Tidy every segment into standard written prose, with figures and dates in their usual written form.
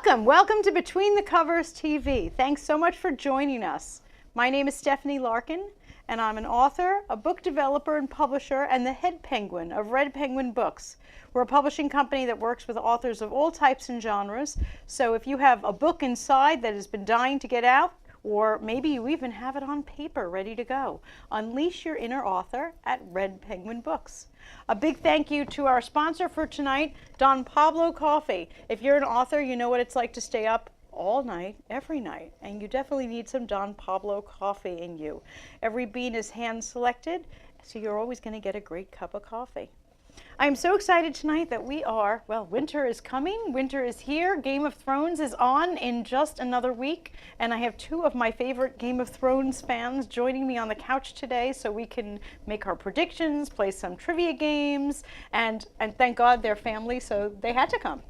Welcome to Between the Covers TV. Thanks so much for joining us. My name is Stephanie Larkin, and I'm an author, a book developer and publisher, and the head penguin of Red Penguin Books. We're a publishing company that works with authors of all types and genres. So if you have a book inside that has been dying to get out, or maybe you even have it on paper ready to go, unleash your inner author at Red Penguin Books. A big thank you to our sponsor for tonight, Don Pablo Coffee. If you're an author, you know what it's like to stay up all night, every night, and you definitely need some Don Pablo coffee in you. Every bean is hand-selected, so you're always going to get a great cup of coffee. I'm so excited tonight that winter is coming, winter is here, Game of Thrones is on in just another week, and I have two of my favorite Game of Thrones fans joining me on the couch today so we can make our predictions, play some trivia games, and thank God they're family, so they had to come.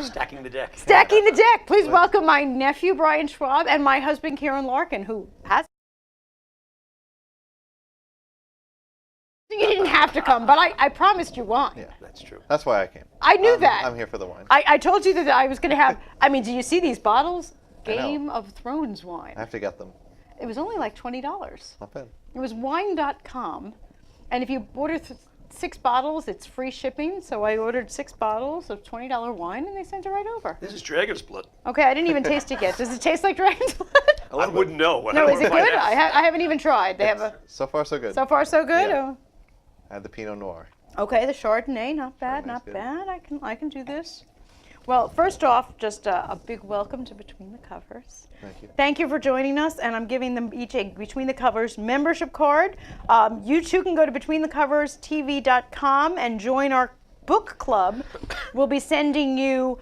Stacking the deck. Stacking the deck. Please welcome my nephew, Brian Schwab, and my husband, Kieran Larkin, who has... You didn't have to come, but I promised you wine. Yeah, That's true. that's why I came. I knew that. I'm here for the wine. I told you that I was going to have, do you see these bottles? I know. Game of Thrones wine. I have to get them. It was only like $20. Not bad. It was wine.com. And if you order 6 bottles, it's free shipping. So I ordered 6 bottles of $20 wine and they sent it right over. This is Dragon's Blood. Okay, I didn't even taste it yet. Does it taste like dragon's blood? I wouldn't know. No, is it good? I haven't even tried. They have a, So far, so good. so far so good? Yeah. Oh. I had the Pinot Noir. Okay, the Chardonnay, not bad, Chardonnay's not good. bad. I can do this. Well, first off, just a big welcome to Between the Covers. Thank you. Thank you for joining us, and I'm giving them each a Between the Covers membership card. You too can go to BetweenTheCoversTV.com and join our book club. We'll be sending you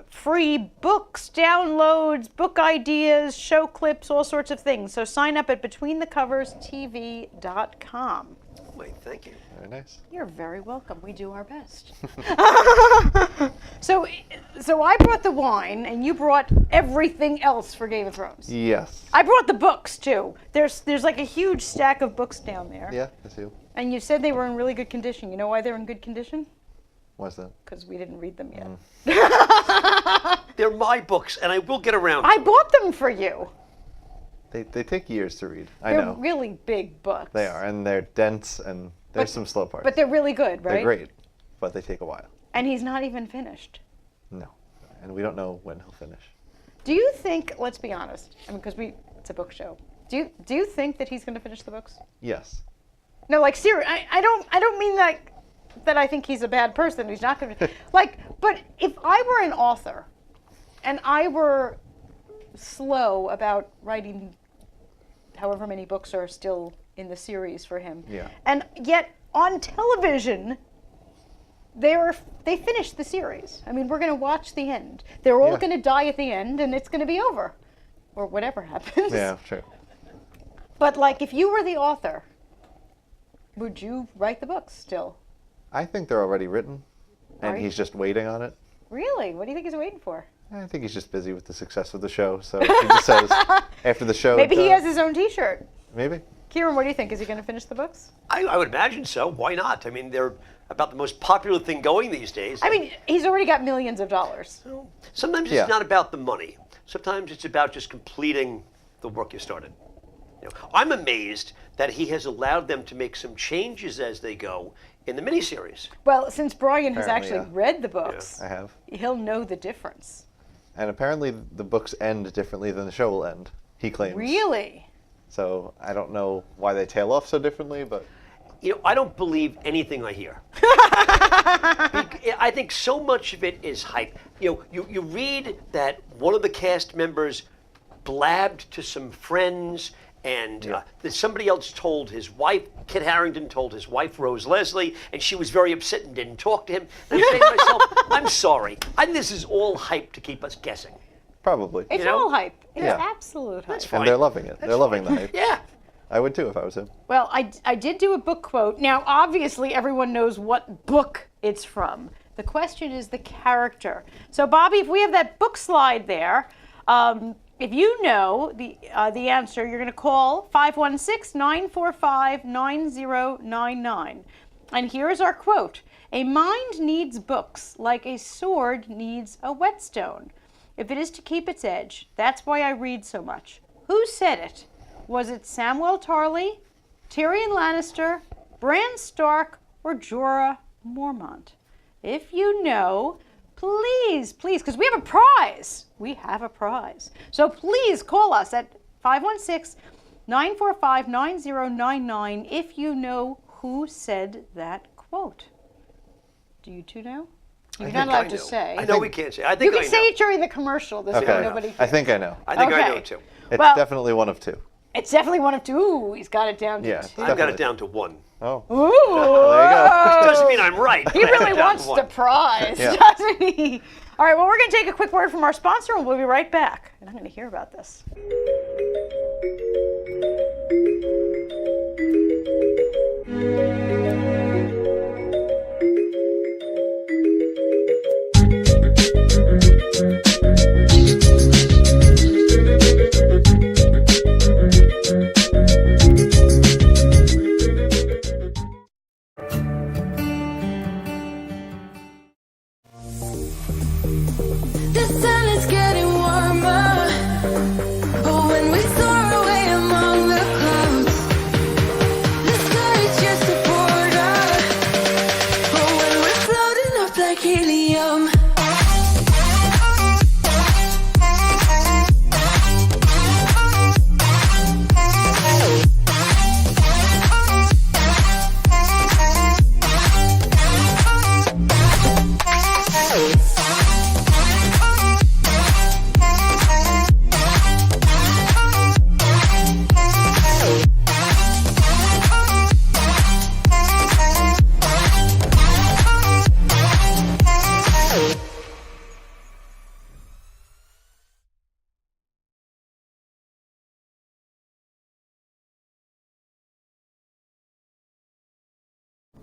free books, downloads, book ideas, show clips, all sorts of things. So sign up at BetweenTheCoversTV.com. Wait, thank you. Very nice. You're very welcome. We do our best. So I brought the wine, and you brought everything else for Game of Thrones. Yes. I brought the books too. There's like a huge stack of books down there. Yeah, I see. And you said they were in really good condition. You know why they're in good condition? What's that? Because we didn't read them yet. They're my books, and I will get around. I bought them for you. They take years to read. I They're know. really big books. They are, and they're dense, and there's some slow parts. But they're really good, right? They're great, but they take a while. And he's not even finished. No, and we don't know when he'll finish. Do you think? Let's be honest. Because it's a book show. Do you think that he's going to finish the books? Yes. No, like seriously. I don't mean that I think he's a bad person. He's not going to But if I were an author, and I were slow about writing however many books are still in the series for him. Yeah. And yet on television, they finished the series. We're going to watch the end. They're all Yeah. going to die at the end, and it's going to be over, or whatever happens. Yeah, true. But if you were the author, would you write the books still? I think they're already written, and Are you? he's just waiting on it. Really? What do you think he's waiting for? I think he's just busy with the success of the show, so he just says after the show. Maybe he has his own T-shirt. Maybe. Kieran, what do you think? Is he going to finish the books? I would imagine so. Why not? They're about the most popular thing going these days. He's already got millions of dollars. Sometimes Yeah. it's not about the money. Sometimes it's about just completing the work you started. I'm amazed that he has allowed them to make some changes as they go in the miniseries. Well, since Brian has Apparently, actually yeah. read the books, I have. he'll know the difference. And apparently the books end differently than the show will end, he claims. Really? So I don't know why they tail off so differently, but... I don't believe anything I hear. I think so much of it is hype. You read that one of the cast members blabbed to some friends, and that somebody else told his wife, Kit Harington told his wife, Rose Leslie, and she was very upset and didn't talk to him. And I'm saying to myself, I'm sorry. I think this is all hype to keep us guessing. Probably. It's know? all hype. It's Yeah. absolute hype. That's fine. And they're loving it. That's They're loving the fine. hype. Yeah. I would too if I was him. Well, I did do a book quote. Now, obviously, everyone knows what book it's from. The question is the character. So, Bobby, if we have that book slide there, if you know the answer, you're going to call 516-945-9099. And here's our quote. A mind needs books like a sword needs a whetstone. If it is to keep its edge, that's why I read so much. Who said it? Was it Samwell Tarly, Tyrion Lannister, Bran Stark, or Jorah Mormont? If you know, please, because we have a prize. We have a prize. So please call us at 516-945-9099 if you know who said that quote. Do you two know? You're not allowed to say. I know we can't say. I You think can I know. say it during the commercial. This Okay. way nobody. I think I know. I think I Okay. know too. It's Well- definitely one of two. It's definitely one of two. Ooh, he's got it down to Yeah. two. I've got Definitely. it down to one. Oh. Ooh. There you go. Doesn't mean I'm right. He really wants the prize, Yeah. doesn't he? All right, well, we're going to take a quick word from our sponsor, and we'll be right back. And I'm going to hear about this. The sun is getting warmer, but when we soar away among the clouds, the sky is just a border. But when we're floating up like helium,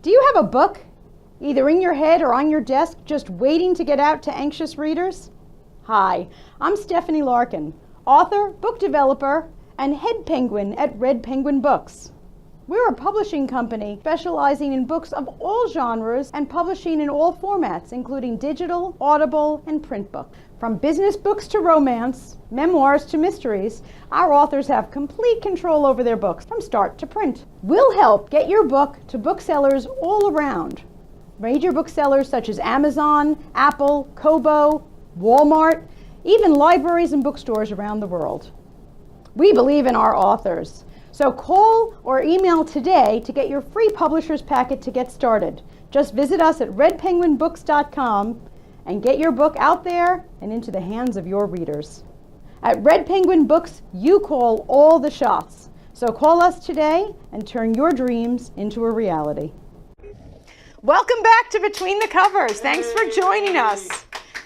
Do you have a book, either in your head or on your desk, just waiting to get out to anxious readers? Hi, I'm Stephanie Larkin, author, book developer, and head penguin at Red Penguin Books. We're a publishing company specializing in books of all genres and publishing in all formats, including digital, audible, and print books. From business books to romance, memoirs to mysteries, our authors have complete control over their books from start to print. We'll help get your book to booksellers all around. Major booksellers such as Amazon, Apple, Kobo, Walmart, even libraries and bookstores around the world. We believe in our authors. So call or email today to get your free publisher's packet to get started. Just visit us at redpenguinbooks.com and get your book out there and into the hands of your readers. At Red Penguin Books, you call all the shots. So call us today and turn your dreams into a reality. Welcome back to Between the Covers. Thanks for joining us.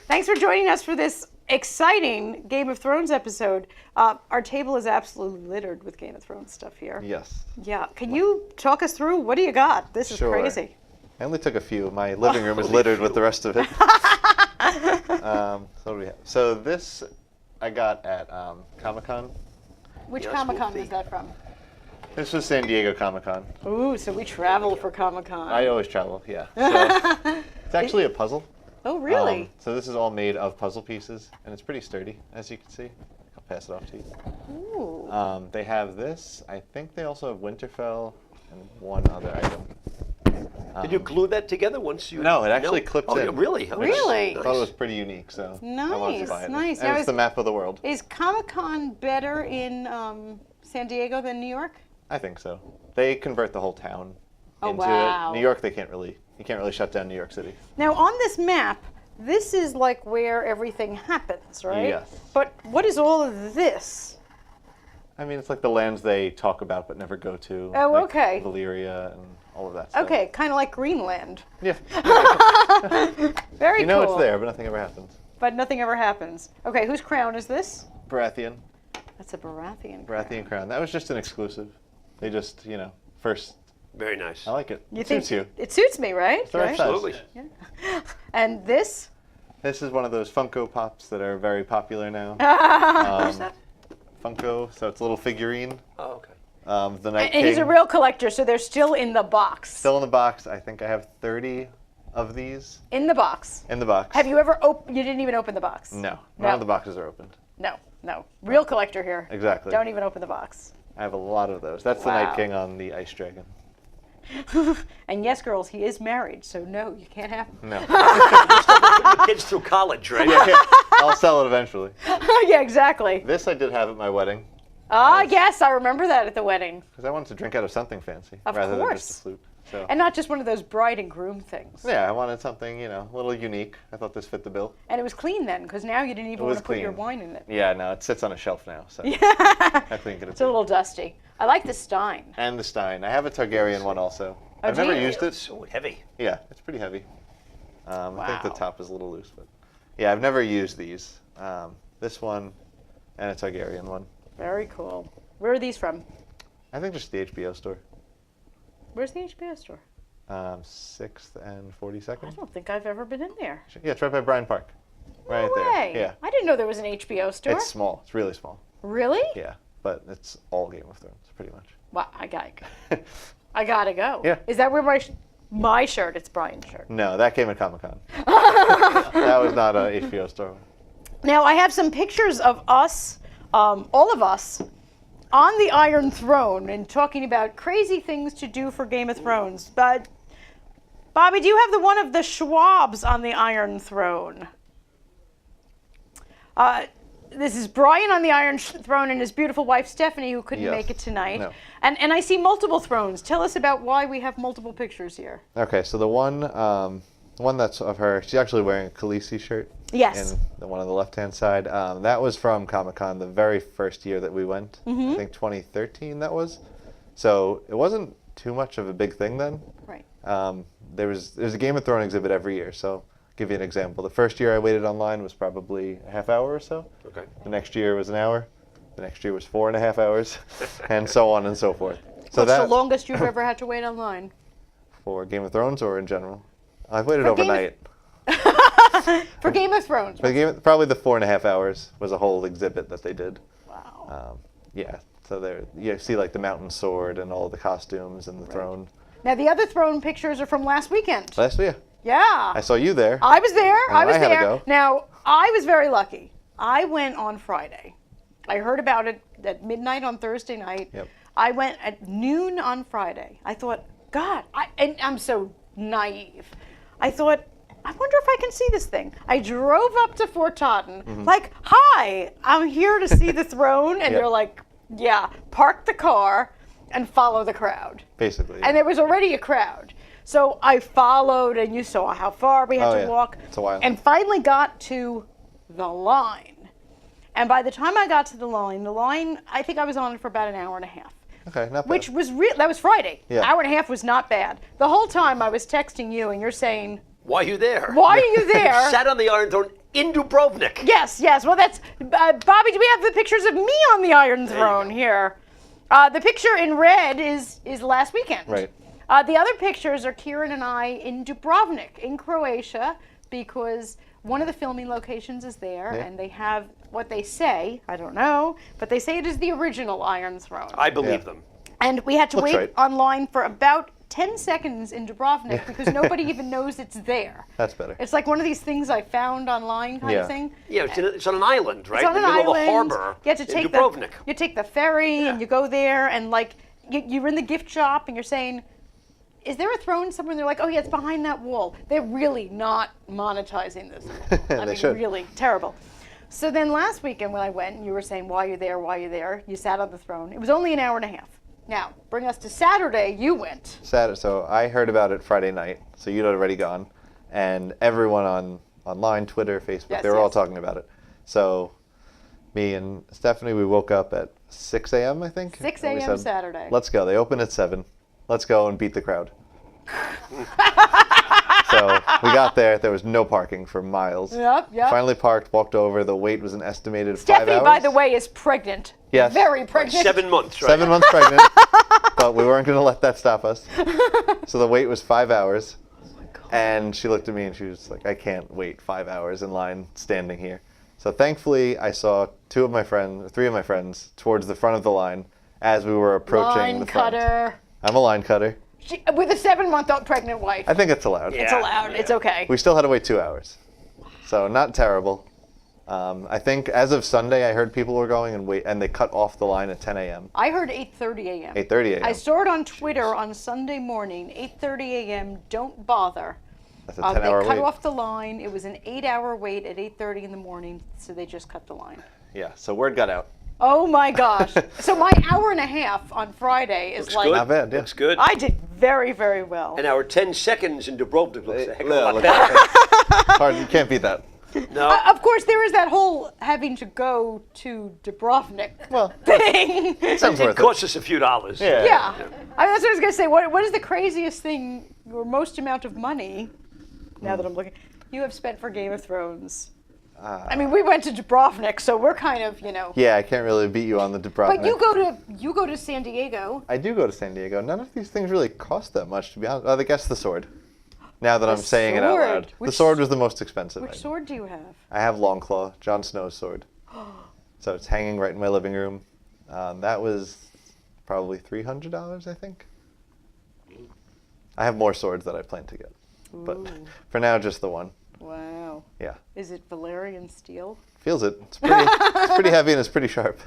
Thanks for joining us for this exciting Game of Thrones episode. Our table is absolutely littered with Game of Thrones stuff here. Yes. Yeah. Can you talk us through what do you got? This is Sure. crazy. I only took a few. My living room is littered with the rest of it. So what do we have? So this I got at Comic-Con. Which Yes, Comic-Con Wolfie. was that from? This was San Diego Comic-Con. Ooh, so we travel for Comic-Con. I always travel, yeah. So it's actually a puzzle. Oh, really? So this is all made of puzzle pieces, and it's pretty sturdy, as you can see. I'll pass it off to you. Ooh. They have this. I think they also have Winterfell and one other item. Did you glue that together once you? No, it actually clips oh, in. yeah, really? Oh, Really? I Nice. thought it was pretty unique, so I wanted to buy it. Nice. And Now it's is- the map of the world. Is Comic-Con better in San Diego than New York? I think so. They convert the whole town Oh, into wow. it. New York, you can't really shut down New York City. Now, on this map, this is like where everything happens, right? Yes. But what is all of this? I mean, it's like the lands they talk about but never go to. Oh, like okay. Valyria and all of that stuff. Okay, kind of like Greenland. Yeah. Very You know cool. it's there, but nothing ever happens. But nothing ever happens. Okay, whose crown is this? Baratheon. That's a Baratheon crown. Baratheon crown. That was just an exclusive. They just, first. Very nice. I like it. You It think suits you. It suits me, right? the right Right? size. Absolutely. And this? This is one of those Funko Pops that are very popular now. What's that? Funko, so it's a little figurine. Oh, okay. The Night And he's King. a real collector, so they're still in the box. Still in the box. I think I have 30 of these In the box. in the box. Have you ever you didn't even open the box? No, No. none of the boxes are opened. No. Real collector here. Exactly. Don't even open the box. I have a lot of those. That's the Wow. Night King on the Ice Dragon. And yes, girls, he is married, so no, you can't have him. No. Putting the kids through college, right? I'll sell it eventually. Yeah, exactly. This I did have at my wedding Yes, I remember that at the wedding. because I wanted to drink out of something fancy Of rather than course. just a flute. So And not just one of those bride and groom things. yeah, I wanted something, a little unique. I thought this fit the bill. And it was clean then, because now you didn't even It was want to put your clean. wine in it. Yeah, no, it sits on a shelf now, so I cleaned it. It's a little dusty. I like the Stein. And the Stein. I have a Targaryen one also. Oh, I've do never you? used it. So heavy. Yeah, it's pretty heavy. I think the Wow. top is a little loose, but yeah, I've never used these. This one and a Targaryen one. Very cool. Where are these from? I think just the HBO store. Where's the HBO store? 6th and I 42nd. don't think I've ever been in there. Yeah, it's right by Bryan Park. Right No way. there. Yeah. I didn't know there was an HBO store. It's small. It's really small. Really? Yeah, but it's all Game of Thrones, pretty much. Well, I gotta go. Yeah. Is that where my shirt? It's Brian's shirt. No, that came at Comic-Con. That was not a HBO store. Now I have some pictures of us, all of us, on the Iron Throne and talking about crazy things to do for Game of Thrones. But Bobby, do you have the one of the Schwabs on the Iron Throne? This is Brian on the Iron Throne and his beautiful wife Stephanie, who couldn't Yes. make it tonight. No. And I see multiple thrones. Tell us about why we have multiple pictures here. Okay, so the one that's of her, she's actually wearing a Khaleesi shirt. Yes. In the one on the left-hand side. That was from Comic-Con the very first year that we went. Mm-hmm. I think 2013 that was. So it wasn't too much of a big thing then. Right. There's a Game of Thrones exhibit every year. So I'll give you an example. The first year I waited online was probably a half hour or so. Okay. The next year was an hour. The next year was 4.5 hours, and so on and so forth. So What's that the longest you've ever had to wait online? for Game of Thrones or in general? I've waited For Game of- overnight. For Game of Thrones. But probably the 4.5 hours was a whole exhibit that they did. Wow. Yeah, so there you see like the mountain sword and all the costumes and the throne. Now the other throne pictures are from last weekend. Last year, Yeah. I saw you there. I was there. And I was I had to there. go. Now, I was very lucky. I went on Friday. I heard about it at midnight on Thursday night. Yep. I went at noon on Friday. I thought, God, and I'm so naive. I thought, I wonder if I can see this thing. I drove up to Fort Totten, like, hi, I'm here to see the throne. And Yep. they're like, yeah, park the car and follow the crowd. Basically. And there was already a crowd. So I followed, and you saw how far we had Oh, to yeah. walk. It's a while. And finally got to the line. And by the time I got to the line, I think I was on it for about an hour and a half. Okay, not bad. Which was that was Friday. Yeah. Hour and a half was not bad. The whole time I was texting you, and you're saying, Why are you there? why are you there? Sat on the Iron Throne in Dubrovnik. Yes. Well, that's Bobby. Do we have the pictures of me on the Iron Throne here? The picture in red is last weekend. Right. The other pictures are Kieran and I in Dubrovnik, in Croatia, because one of the filming locations is there, Yeah. and they have what they say. I don't know, but they say it is the original Iron Throne. I believe Yeah. them. And we had to Looks wait right. online for about 10 seconds in Dubrovnik because nobody even knows it's there. That's better. It's like one of these things I found online kind Yeah. of thing. Yeah, it's on an island, right? It's on in an the middle island. of a harbor You have to in take Dubrovnik. you take the ferry and you go there and like you're in the gift shop and you're saying, is there a throne somewhere? And they're like, oh yeah, it's behind that wall. They're really not monetizing this. I They mean, should. really terrible. So then last weekend when I went and you were saying, why are you there? Why are you there? You sat on the throne. It was only an hour and a half. Now, bring us to Saturday. You went. Saturday, so I heard about it Friday night, so you'd already gone, and everyone online, Twitter, Facebook, Yes, they were all yes. talking about it. So me and Stephanie, we woke up at 6 a.m., I think. 6 and we a.m. Saturday. Let's go. They open at 7. Let's go and beat the crowd. So we got there. There was no parking for miles. Yep. Finally parked, walked over. The wait was an estimated 5 Stephanie, hours. by the way, is pregnant. Yes. Very pregnant. 7 months, right? 7 months pregnant, but we weren't going to let that stop us. So the wait was 5 hours. And she looked at me and she was like, I can't wait 5 hours in line standing here. So thankfully, I saw 3 of my friends towards the front of the line as we were approaching Line the front. cutter. I'm a line cutter. With a 7-month-old pregnant wife. I think it's allowed. Yeah. It's allowed. It's okay. We still had to wait 2 hours, so not terrible. I think as of Sunday, I heard people were going and they cut off the line at 10 a.m. I heard 8:30 a.m. 8:30 a.m. I saw it on Twitter on Sunday morning, 8:30 a.m. Don't bother. That's a They 10-hour cut wait. off the line. It was an 8-hour wait at 8:30 in the morning, so they just cut the line. Yeah, so word got out. Oh my gosh! So my hour and a half on Friday is Looks like good. Not bad, yeah. Looks good. I did very, very well. And our 10 seconds in Dubrovnik looks a heck of a Yeah, lot look- better. Hard, you can't beat that. No. Of course, there is that whole having to go to Dubrovnik Well, thing. sounds It worth it. costs us a few dollars. Yeah. Yeah, that's what I was gonna say. What is the craziest thing or most amount of money? Now that I'm looking, you have spent for Game of Thrones. I mean, we went to Dubrovnik, so we're kind of, Yeah, I can't really beat you on the Dubrovnik. But you go to San Diego. I do go to San Diego. None of these things really cost that much, to be honest. I guess the sword. Now that I'm saying it out sword? loud. The Which- sword was the most expensive. Which sword do you have? I have Longclaw, Jon Snow's sword. So it's hanging right in my living room. That was probably $300, I think. I have more swords that I plan to get. But Ooh. for now, just the one. Wow. Yeah. Is it Valerian steel? Feels it. It's pretty heavy and it's pretty sharp.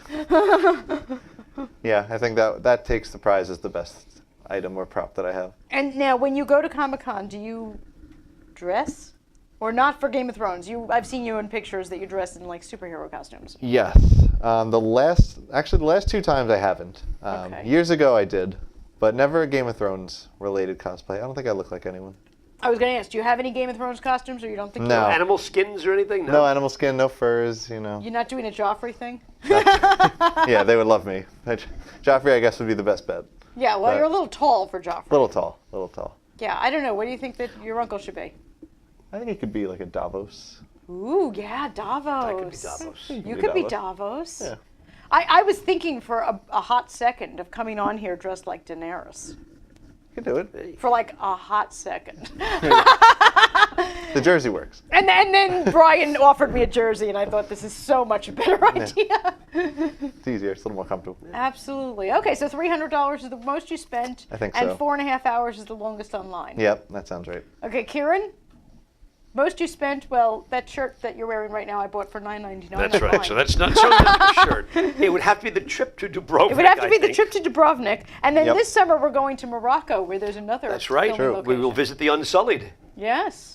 Yeah, I think that takes the prize as the best item or prop that I have. And now, when you go to Comic-Con, do you dress? Or not for Game of Thrones? I've seen you in pictures that you dress in like superhero costumes. Yes. The last 2 times I haven't. Okay. Years ago I did, but never a Game of Thrones related cosplay. I don't think I look like anyone. I was going to ask, do you have any Game of Thrones costumes, or you don't think No. Animal skins or anything? No animal skin, no furs, you know. you're not doing a Joffrey thing? Yeah, they would love me. Joffrey, I guess, would be the best bet. Yeah, well, But- you're a little tall for Joffrey. Little tall. Yeah, I don't know. What do you think that your uncle should be? I think it could be like a Davos. Ooh, yeah, Davos. I could be Davos. You could be Davos. Yeah. I was thinking for a hot second of coming on here dressed like Daenerys. You could do it. For like a hot second. The jersey works. And then Brian offered me a jersey, and I thought, this is so much a better idea. It's easier. It's a little more comfortable. Absolutely. Okay, so $300 is the most you spent. I think and so. 4.5 hours is the longest online. Yep, that sounds right. Okay, Kieran? Most you spent, well, that shirt that you're wearing right now I bought for $9.99. That's right. online. So that's not so much a shirt. It would have to be the trip to Dubrovnik. It would have to I be the think. trip to Dubrovnik. And then Yep. this summer we're going to Morocco, where there's another That's right. filming True. We will location. visit the Unsullied. Yes.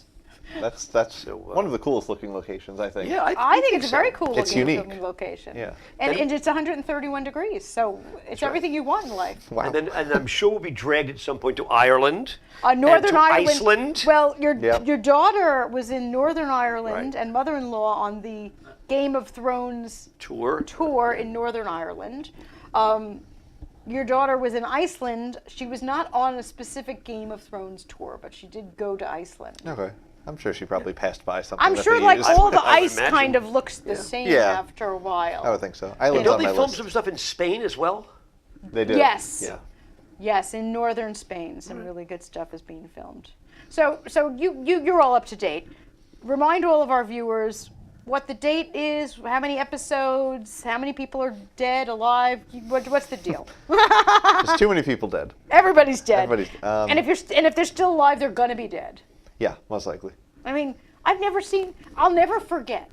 That's one of the coolest looking locations, I think. Yeah, I think it's a so. very cool It's looking unique. filming location. Yeah. And it's 131 degrees, so it's right. everything you want in life. Wow. And I'm sure we'll be dragged at some point to Ireland. Northern and to Ireland. Iceland. Well, Yep. your daughter was in Northern Ireland Right. and mother-in-law on the Game of Thrones Tour. tour in Northern Ireland. Your daughter was in Iceland. She was not on a specific Game of Thrones tour, but she did go to Iceland. Okay. I'm sure she probably passed by something. I'm that sure they like used. all the I would ice imagine. kind of looks the same Yeah. after a while. I would think so. And Island's don't on they my film list. some stuff in Spain as well? They do. Yes. Yeah. Yes, in northern Spain, some really good stuff is being filmed. So you're all up to date. Remind all of our viewers what the date is, how many episodes, how many people are dead, alive. What's the deal? There's too many people dead. Everybody's dead. Everybody's- and if they're still alive, they're gonna be dead. Yeah, most likely. I mean, I'll never forget,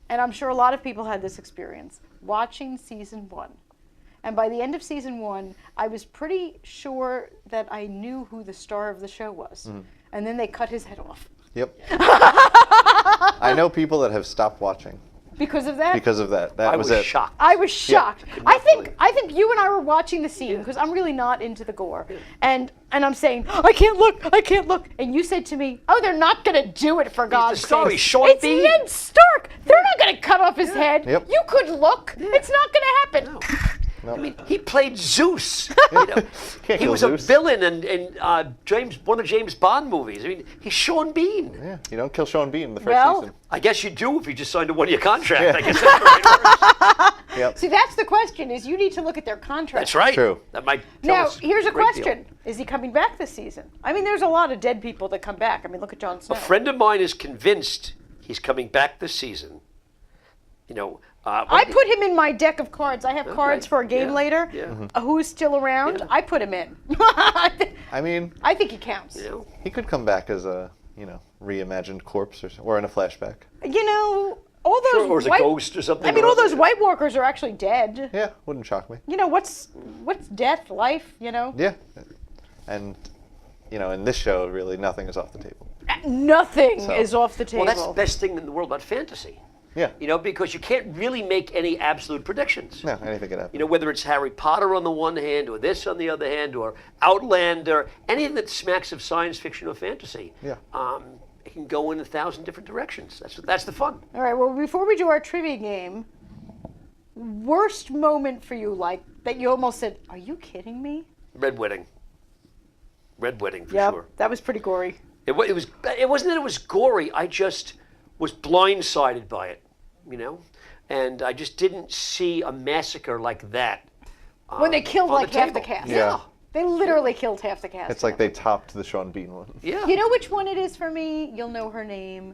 and I'm sure a lot of people had this experience, watching season 1. And by the end of season 1, I was pretty sure that I knew who the star of the show was. Mm-hmm. And then they cut his head off. Yep. I know people that have stopped watching Because of that? because of that. That I was was it. shocked. I was shocked. could I not think believe it. I think you and I were watching the scene because I'm really not into the gore. And I'm saying, I can't look. And you said to me, oh, they're not going to do it for God's star. sake. He's Sean It's Bean. Ned Stark. They're not going to cut off his head. Yep. You could look. It's not going to happen. No. I mean, he played Zeus. You know, Can't he kill was Zeus. a villain in one of James Bond movies. I mean, he's Sean Bean. Yeah, you don't kill Sean Bean in the first Well- season. I guess you do if you just signed a one-year contract. Yeah. I guess that's right. Yep. See, that's the question, is you need to look at their contract. That's right. True. That might tell Now, us here's a great deal. question. Is he coming back this season? I mean, there's a lot of dead people that come back. I mean, look at Jon Snow. A friend of mine is convinced he's coming back this season. You know, I put him in my deck of cards. I have cards for a game Yeah. later. Yeah. Mm-hmm. Who's still around? Yeah. I put him in. I mean, I think he counts. You know? he could come back as a, reimagined corpse or in a flashback. You know, all those Or as a white, ghost or something. I mean, or all those other. White Walkers are actually dead. Yeah, wouldn't shock me. You know, what's death, life, Yeah. And, in this show, really, nothing is off the table. Nothing So- is off the table. Well, that's the best thing in the world about fantasy. Yeah. Because you can't really make any absolute predictions. No, anything could happen. Whether it's Harry Potter on the one hand, or this on the other hand, or Outlander, anything that smacks of science fiction or fantasy. Yeah. It can go in 1,000 different directions. That's the fun. All right, well, before we do our trivia game, worst moment for you, like, that you almost said, are you kidding me? Red Wedding. Red Wedding for Yep, sure. that was pretty gory. It wasn't that it was gory. I just was blindsided by it, and I just didn't see a massacre like that. When they killed, on like, half the table. cast. Yeah. They literally killed half the cast. It's like they topped the Sean Bean one. Yeah. You know which one it is for me? You'll know her name.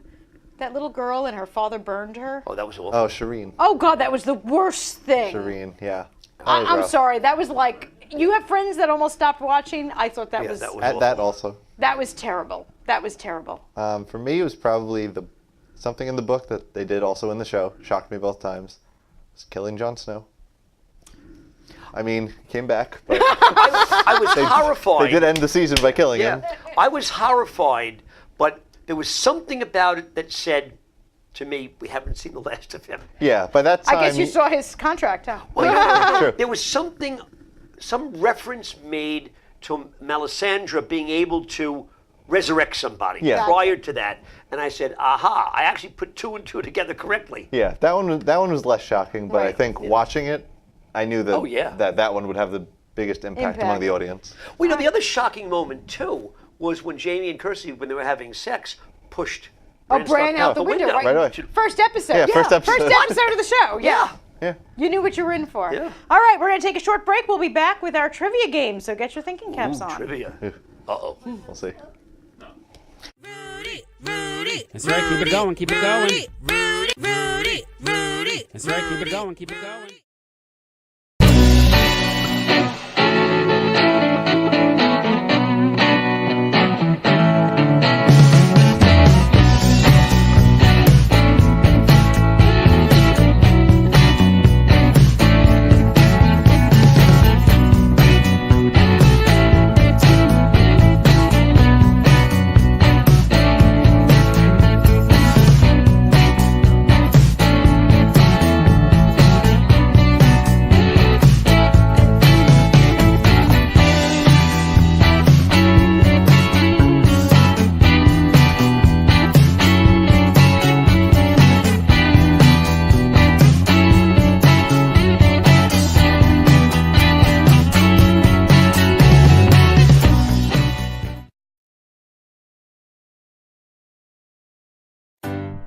That little girl and her father burned her. Oh, that was awful. Oh, Shireen. Oh, God, that was the worst thing. Shireen, yeah. That was I'm rough. sorry. That was like, you have friends that almost stopped watching. I thought that Yeah, was that was At that also. that was terrible. That was terrible. For me, it was probably something in the book that they did also in the show. Shocked me both times. Was killing Jon Snow. I mean, he came back, but I was horrified. they did end the season by killing him. Yeah, I was horrified, but there was something about it that said to me, "We haven't seen the last of him." Yeah, by that time. I guess you saw his contract, huh? Well, True. there was some reference made to Melisandre being able to resurrect somebody Yeah. prior to that, and I said, "Aha! I actually put two and two together correctly." Yeah, that one was less shocking, but I Right. think watching it, I knew that Oh, yeah. that one would have the biggest impact among Impact. the audience. Well, the other shocking moment too was when Jamie and Kirsty, when they were having sex, pushed Bran Stark out the window, right? Right away. First episode. Yeah, first episode. First episode of the show. Yeah. Yeah. You knew what you were in for. Yeah. All right, we're going to take a short break. We'll be back with our trivia game, so get your thinking caps on. Trivia. Uh-oh. We'll see. That's right, keep it going, keep it going. That's right, keep it going, keep it going.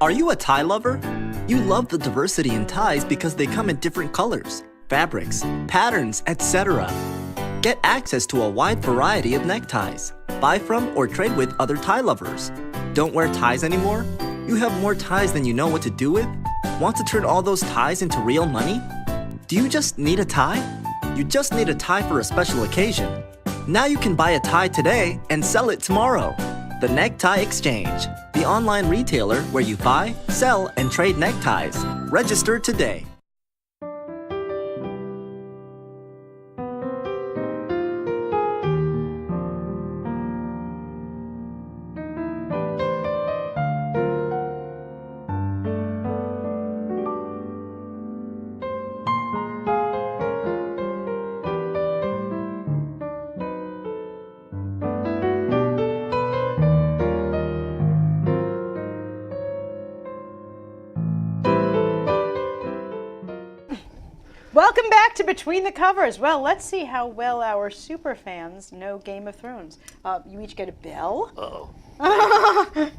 Are you a tie lover? You love the diversity in ties because they come in different colors, fabrics, patterns, etc. Get access to a wide variety of neckties. Buy from or trade with other tie lovers. Don't wear ties anymore? You have more ties than you know what to do with? Want to turn all those ties into real money? Do you just need a tie? You just need a tie for a special occasion. Now you can buy a tie today and sell it tomorrow. The Necktie Exchange, the online retailer where you buy, sell, and trade neckties. Register today. Welcome back to Between the Covers. Well, let's see how well our super fans know Game of Thrones. You each get a bell. Uh-oh.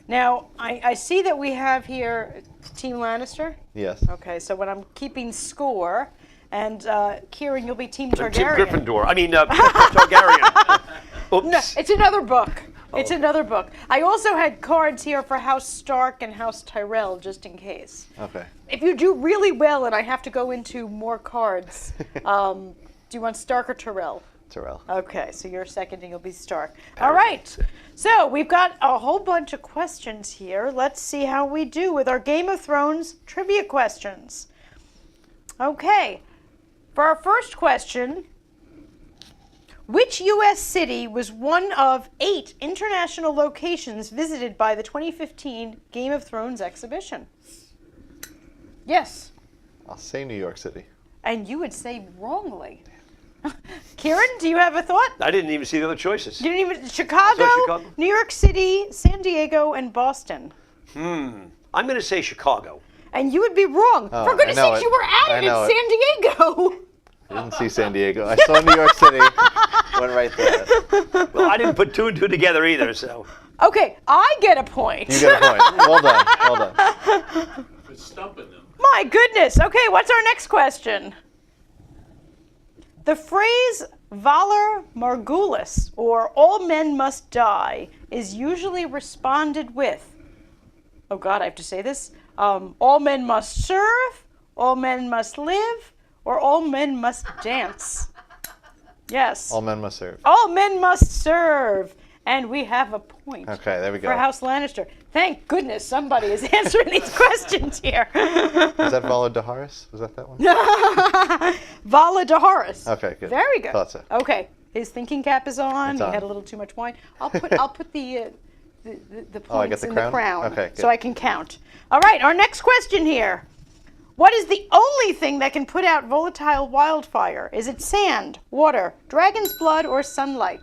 Now, I see that we have here Team Lannister. Yes. Okay, so when I'm keeping score, and Kieran, you'll be Team Tim Targaryen. Gryffindor. I mean, Targaryen. Oops. No, it's another book. It's another book. I also had cards here for House Stark and House Tyrell, just in case. Okay. If you do really well and I have to go into more cards, do you want Stark or Tyrell? Tyrell. Okay, so you're second and you'll be Stark. All right. So we've got a whole bunch of questions here. Let's see how we do with our Game of Thrones trivia questions. Okay. For our first question, which U.S. city was one of 8 international locations visited by the 2015 Game of Thrones exhibition? Yes. I'll say New York City. And you would say wrongly. Kieran, do you have a thought? I didn't even see the other choices. You didn't even Chicago, Chicago? New York City, San Diego, and Boston. I'm going to say Chicago. And you would be wrong. Oh, For goodness I know sakes, it. you were at I it know in San Diego. I didn't see San Diego. I saw New York City. Went right there. Well, I didn't put 2 and 2 together either, so. Okay, I get a point. You get a point. Well done. Well done. It's stumping them. My goodness. Okay, what's our next question? The phrase Valar Morghulis, or all men must die, is usually responded with, oh God, I have to say this, all men must serve, all men must live, or all men must dance. Yes. All men must serve. All men must serve. And we have a point. Okay, there we go. For House Lannister. Thank goodness somebody is answering these questions here. Was that Valar Dohaeris? Was that one? Vala Dohaeris. Okay, good. Very good. Thought so. Okay, his thinking cap is on. It's He on. had a little too much wine. I'll put the points Oh, I get the in crown? the crown, Okay, so good. I can count. All right, our next question here. What is the only thing that can put out volatile wildfire? Is it sand, water, dragon's blood, or sunlight?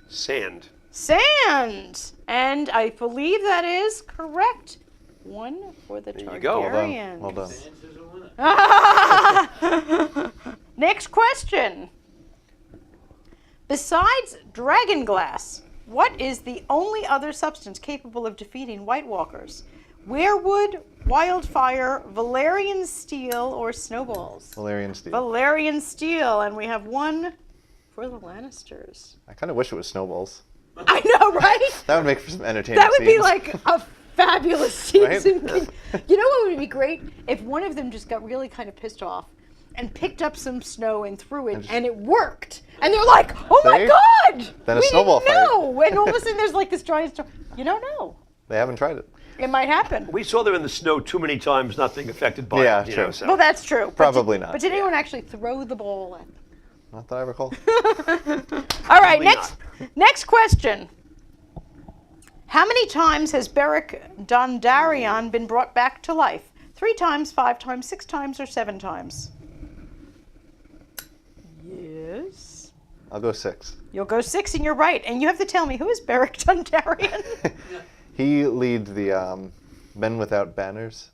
Sand. Sand! And I believe that is correct. One for the you go. Well Targaryens. Well done. Next question. Besides dragonglass, what is the only other substance capable of defeating White Walkers? Weirwood, wildfire, Valerian steel, or snowballs? Valerian Steel. Valerian steel, and we have one for the Lannisters. I kind of wish it was snowballs. I know, right? That would make for some entertaining That would be scenes. like a fabulous Right? season. You know what would be great? If one of them just got really kind of pissed off and picked up some snow and threw it, and it worked. And they're like, oh my See? God! Then a we snowball didn't fight. know. And all of a sudden there's like this giant storm. You don't know. They haven't tried it. It might happen. We saw them in the snow too many times, not being affected by Yeah, it. You true. know, so. Well, that's true. But Probably not. But did anyone actually throw the ball at them? Not that I recall. All right, Probably next question. How many times has Beric Dondarrion been brought back to life? 3 times, 5 times, 6 times, or 7 times? Yes. I'll go 6. You'll go 6 and you're right. And you have to tell me, who is Beric Dondarrion? He leads the Men Without Banners.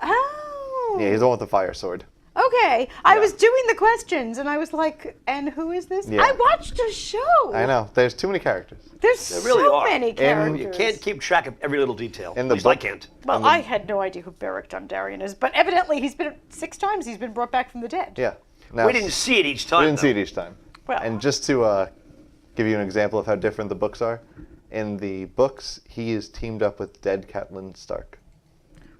Oh. Yeah, he's the one with the fire sword. Okay. I Yeah. was doing the questions and I was like, and who is this? Yeah. I watched a show. I know. There's too many characters. There's There really so are. many And characters. you can't keep track of every little detail. In At the least I book- can't. Well, I had no idea who Beric Dondarrion is, but evidently he's been 6 times he's been brought back from the dead. Yeah. Now, We didn't see it each time. we didn't see though. it each time. Well. And just to give you an example of how different the books are, in the books, he is teamed up with dead Catelyn Stark.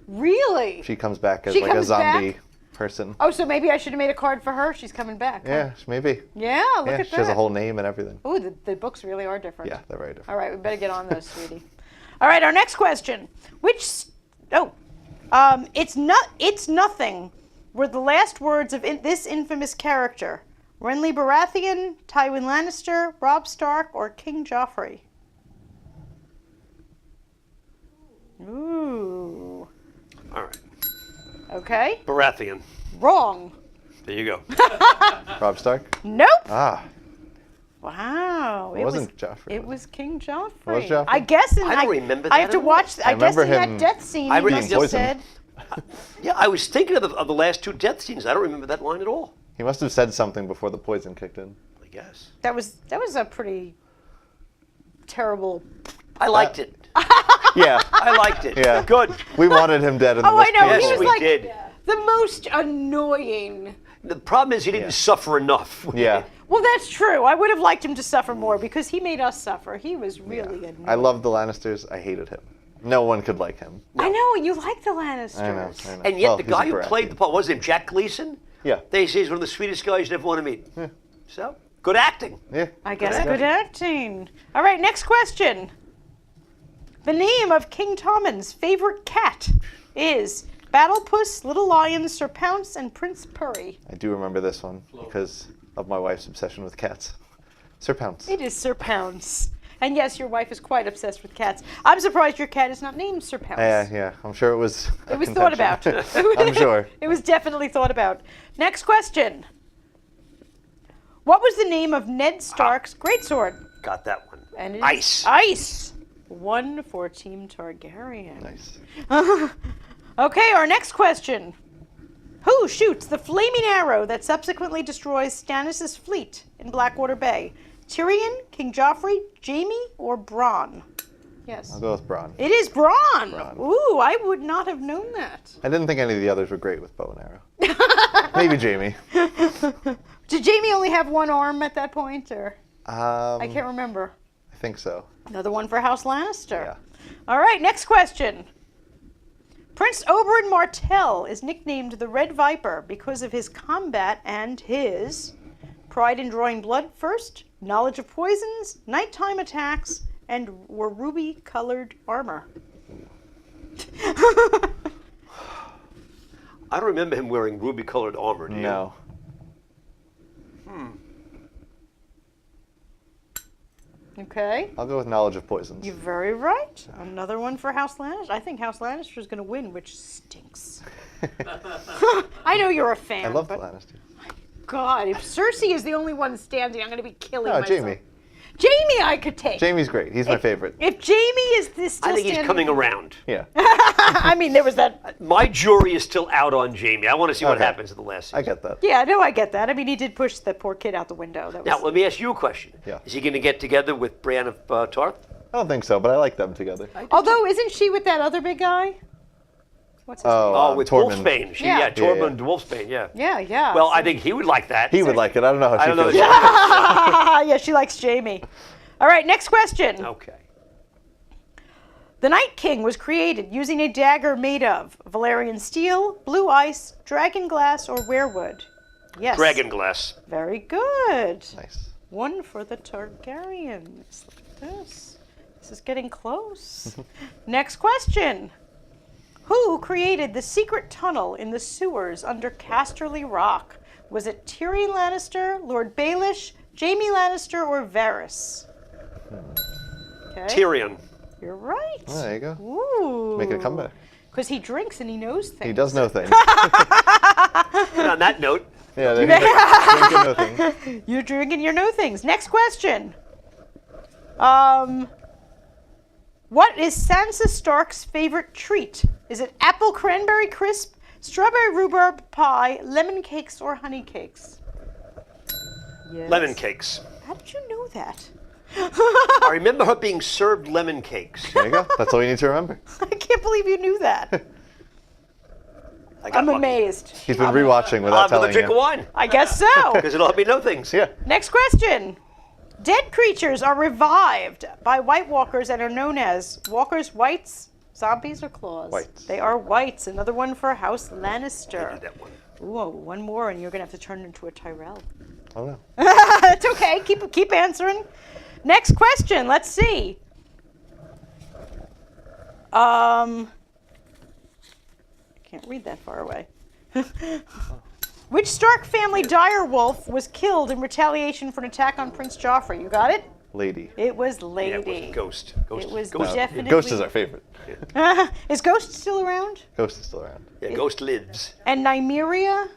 Really? She comes back as She like a comes zombie back? person. Oh, so maybe I should have made a card for her. She's coming back. huh? Yeah, maybe. Yeah, look Yeah, at she that. has a whole name and everything. Oh, the books really are different. Yeah, they're very different. All right, we better get on those, sweetie. All right, our next question. It's nothing were the last words of this infamous character. Renly Baratheon, Tywin Lannister, Robb Stark, or King Joffrey? Ooh. All right. Okay. Baratheon. Wrong. There you go. Robb Stark? Nope. Ah, Wow. it wasn't Joffrey. It was King Joffrey. Was Joffrey? I guess. I don't remember I that have to at all. watch. I guess remember in that him death scene, I he remember must have poisoned. said, Yeah, I was thinking of the last 2 death scenes. I don't remember that line at all. He must have said something before the poison kicked in. I guess. that was a pretty terrible. I liked it. Yeah, I liked it. Yeah. Good. we wanted him dead in the Oh, I most know. Yes, he was we like did. the most annoying. The problem is he didn't suffer enough. Yeah, Well, that's true. I would have liked him to suffer more because he made us suffer. He was really annoying. I loved the Lannisters. I hated him. No one could like him. I know you like the Lannisters. I know. And yet Well, the he's a guy who Baratheon. played the part, was him Jack Gleason? Yeah. They say he's one of the sweetest guys you ever want to meet. So, Good acting. Yeah. I guess Yeah. good acting. All right, next question. The name of King Tommen's favorite cat is Battlepuss, Little Lion, Sir Pounce, and Prince Purry. I do remember this one because of my wife's obsession with cats. Sir Pounce. It is Sir Pounce. And yes, your wife is quite obsessed with cats. I'm surprised your cat is not named Sir Pounce. Yeah. I'm sure it was. It was thought about. I'm sure. It was definitely thought about. Next question. What was the name of Ned Stark's greatsword? Got that one. And it is Ice. Ice. 1 for Team Targaryen. Nice. Okay, our next question. Who shoots the flaming arrow that subsequently destroys Stannis' fleet in Blackwater Bay? Tyrion, King Joffrey, Jaime, or Bronn? Yes. I'll go with Bronn. It is Bronn. Bronn. Ooh, I would not have known that. I didn't think any of the others were great with bow and arrow. Maybe Jamie. Did Jaime only have one arm at that point, or I I can't remember? think so. Another one for House Lannister. Yeah. All right, next question. Prince Oberyn Martell is nicknamed the Red Viper because of his combat and his pride in drawing blood first, knowledge of poisons, nighttime attacks, and wore ruby-colored armor. I don't remember him wearing ruby-colored armor, do you? No. Okay. I'll go with knowledge of poisons. You're very right. Another one for House Lannister. I think House Lannister is going to win, which stinks. I know you're a fan. I love the but Lannister. God, if Cersei is the only one standing, I'm going to be killing No, myself. Jamie. Jamie, I could take. Jamie's great. He's my favorite. If Jamie is this still I think he's standing, coming around. Yeah. I mean, there was that. My jury is still out on Jamie. I want to see what Okay. happens in the last I season. get that. Yeah, no, I get that. I mean, he did push that poor kid out the window. That was. Now, let me ask you a question. Yeah. Is he going to get together with Brienne of Tarth? I don't think so, but I like them together. Although, isn't she with that other big guy? What's his name? Oh, with Tormund. Wolfsbane. Yeah. Tormund Wolfsbane, yeah. Yeah. Well, I think he would like that. He would like it. I don't know how I she don't know. feels. yeah, she likes Jamie. All right, next question. Okay. The Night King was created using a dagger made of Valyrian steel, blue ice, dragon glass, or weirwood. Yes. Dragon glass. Very good. Nice. 1 for the Targaryens. Look at this. This is getting close. Next question. Who created the secret tunnel in the sewers under Casterly Rock? Was it Tyrion Lannister, Lord Baelish, Jaime Lannister, or Varys? Okay. Tyrion. You're right. Oh, there you go. Ooh. Making a comeback. Because he drinks and he knows things. He does know things. And on that note, Yeah, there you go. Drinking know things. You're drinking, you know things. Next question. What is Sansa Stark's favorite treat? Is it apple cranberry crisp, strawberry rhubarb pie, lemon cakes, or honey cakes? Yes. lemon cakes. How did you know that? I remember her being served lemon cakes. There you go. That's all you need to remember. I can't believe you knew that. I got I'm lucky. amazed. He's been rewatching I'll without have another telling drink of you. wine I guess so. because it'll help me know things. Yeah. Next question. Dead creatures are revived by White Walkers and are known as Walkers, Whites, Zombies, or Claws. Whites. They are Whites. Another one for House Lannister. I did that one. Ooh, one more, and you're gonna have to turn into a Tyrell. Oh no. It's okay. Keep answering. Next question. Let's see. Can't read that far away. Which Stark family direwolf was killed in retaliation for an attack on Prince Joffrey? You got it? Lady. It was Yeah, Lady. it wasn't Ghost. Ghost. It was Ghost. definitely. Ghost is our favorite. Is Ghost still around? Ghost is still around. Yeah, Ghost lives. And Nymeria?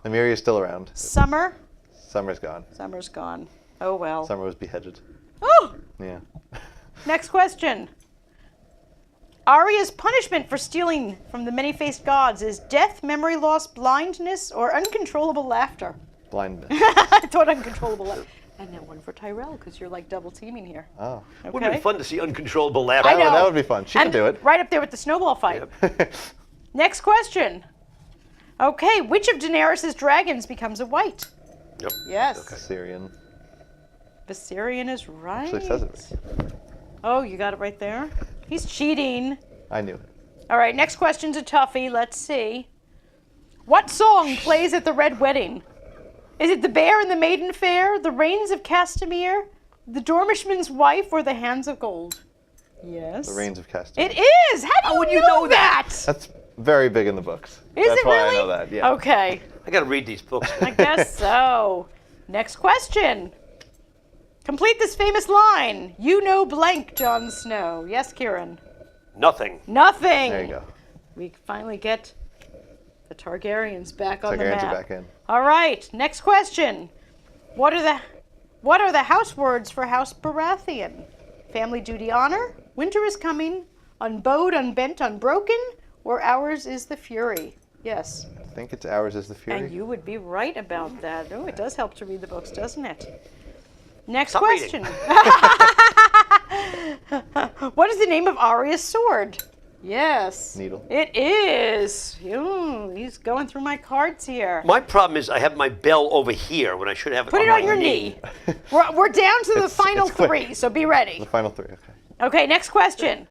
Nymeria is still around. Summer? Summer's gone. Summer's gone. Oh well. Summer was beheaded. Oh! Yeah. Next question. Arya's punishment for stealing from the many-faced gods is death, memory loss, blindness, or uncontrollable laughter. Blindness. I thought uncontrollable laughter. And then one for Tyrell, because you're like double teaming here. Oh. Wouldn't it be fun to see uncontrollable I laughter? know. That would be fun. She can And do it. right up there with the snowball fight. Next question. Okay, which of Daenerys' dragons becomes a white? Yep. Yes. Syrian. Viserion is right. Actually says it right. Oh, you got it right there? He's cheating. I knew it. All right, next question's a toughie. Let's see. What song plays at the Red Wedding? Is it The Bear and the Maiden Fair, The Rains of Castamere, The Dormishman's Wife, or The Hands of Gold? Yes. The Reigns of Castamere. It is! How do would you you know know that? That's very big in the books. Is That's it why really? I know that. Yeah. Okay. I got to read these books. I guess so. Next question. Complete this famous line. You know blank, Jon Snow. Yes, Kieran. Nothing. Nothing. There you go. We finally get the Targaryens back on the Targaryens map. are back in. All right. Next question. What are the house words for House Baratheon? Family, duty, honor. Winter is coming. Unbowed, unbent, unbroken. Or ours is the fury. Yes. I think it's Ours is the Fury. And you would be right about that. Oh, it does help to read the books, doesn't it? Next Stop question. What is the name of Arya's sword? Yes. Needle. It is. Ooh, he's going through my cards here. My problem is I have my bell over here when I should have it Put on it on my your knee. We're down to the It's final quick. 3, so be ready. The final 3. Okay. Okay, next question.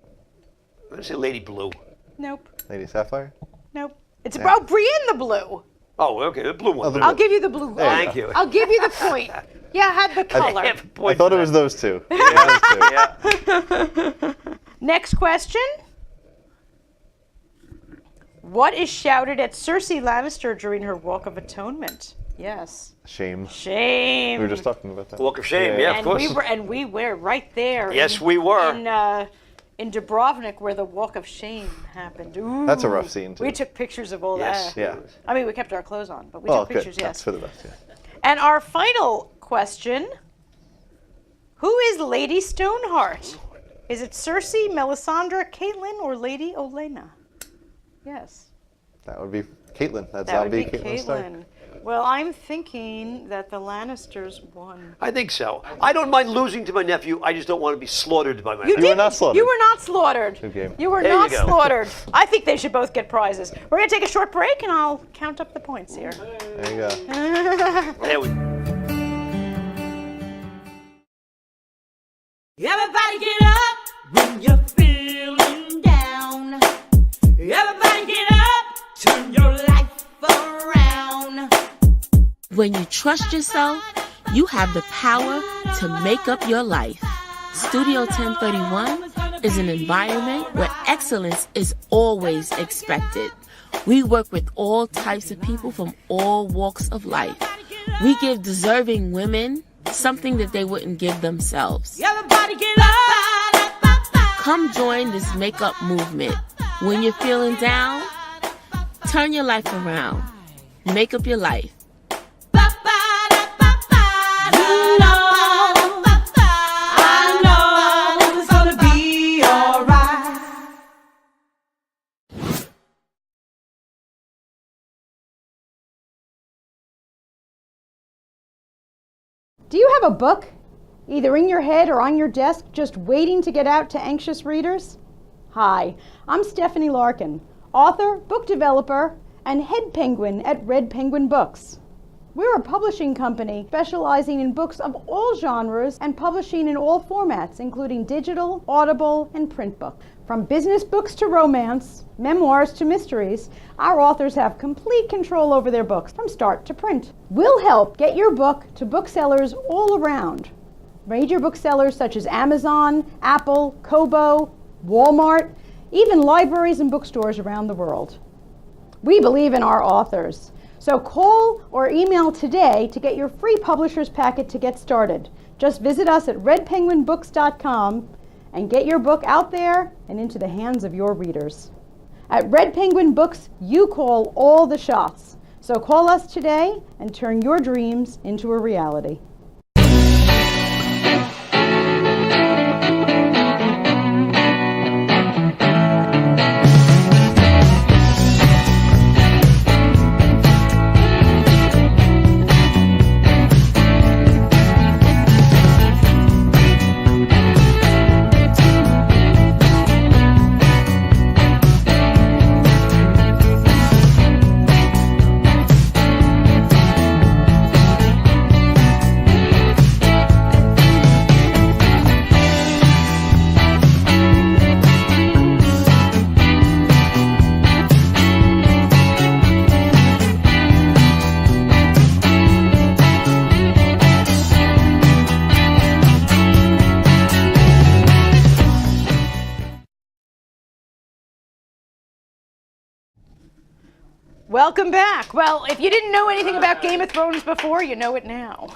I'm going to say Lady Blue. Nope. Lady Sapphire. Nope. It's about Brienne the Blue. Oh, okay, the blue one. the I'll give you the blue. Thank you. I'll give you the point. Yeah, I had the color. Half a I point thought for it was that. those two. Yeah, those two. Yeah. Next question. What is shouted at Cersei Lannister during her Walk of Atonement? Yes. Shame. Shame. We were just talking about that. Walk of Shame, yeah, of and course. we were right there. Yes, we were. In Dubrovnik, where the Walk of Shame happened. Ooh. That's a rough scene, too. We took pictures of all Yes. that. Yeah. I mean, we kept our clothes on, but we Oh, took good. pictures. That's Yes. for the best. Yeah. And our final question: who is Lady Stoneheart? Is it Cersei, Melisandre, Caitlyn, or Lady Olenna? Yes. That would be Caitlyn. That That would zombie be Caitlyn Stark. Caitlyn. Well, I'm thinking that the Lannisters won. I think so. I don't mind losing to my nephew. I just don't want to be slaughtered by my You nephew. were not slaughtered. You were not slaughtered. Good game. You were There you not go. slaughtered. I think they should both get prizes. We're going to take a short break and I'll count up the points here. There you go. There we Everybody get up when you're feeling down. Everybody get up, turn your life around. When you trust yourself, you have the power to make up your life. Studio 1031 is an environment where excellence is always expected. We work with all types of people from all walks of life. We give deserving women something that they wouldn't give themselves. Everybody get up. Come join this makeup movement. When you're feeling down, turn your life around. Make up your life. I know it's gonna be alright. Do you have a book, either in your head or on your desk, just waiting to get out to anxious readers? Hi, I'm Stephanie Larkin, author, book developer, and head penguin at Red Penguin Books. We're a publishing company specializing in books of all genres and publishing in all formats, including digital, audible, and print books. From business books to romance, memoirs to mysteries, our authors have complete control over their books from start to print. We'll help get your book to booksellers all around. Major booksellers such as Amazon, Apple, Kobo, Walmart, even libraries and bookstores around the world. We believe in our authors. So call or email today to get your free publisher's packet to get started. Just visit us at redpenguinbooks.com and get your book out there and into the hands of your readers. At Red Penguin Books, you call all the shots. So call us today and turn your dreams into a reality. Welcome back. Well, if you didn't know anything about Game of Thrones before, you know it now.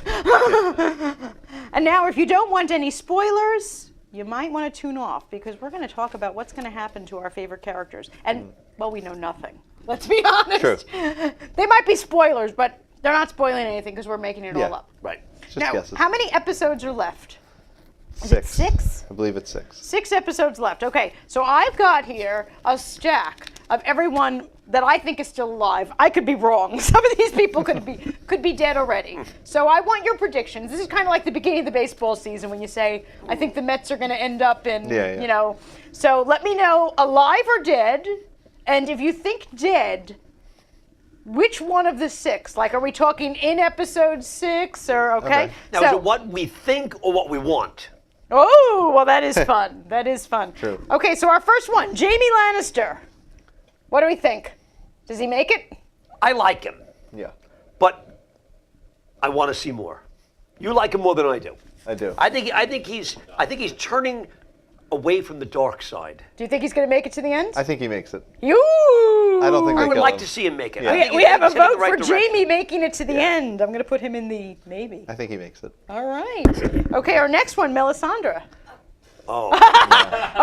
And now, if you don't want any spoilers, you might want to tune off because we're going to talk about what's going to happen to our favorite characters. And, well, we know nothing. Let's be honest. True. They might be spoilers, but they're not spoiling anything because we're making it all up. Right. Just Now, guesses. how many episodes are left? 6. 6? I believe it's 6. 6 episodes left. Okay, so I've got here a stack of everyone that I think is still alive. I could be wrong. Some of these people could be dead already. So I want your predictions. This is kind of like the beginning of the baseball season when you say, I think the Mets are going to end up in, Yeah. you know. So let me know alive or dead. And if you think dead, which one of the 6? Like, are we talking in episode 6 or okay? Now, is it what we think or what we want? Oh, well, that is fun. That is fun. True. Okay, so our first one, Jamie Lannister. What do we think? Does he make it? I like him, Yeah, but I want to see more. You like him more than I do. I do. I think he's turning away from the dark side. Do you think he's going to make it to the end? I think he makes it. You. I don't think I they would kill like him. to see him make it. Yeah. I think We he's have a heading in the vote right for direction. Jamie making it to the end. I'm going to put him in the maybe. I think he makes it. All right. Okay, our next one, Melisandre. Oh,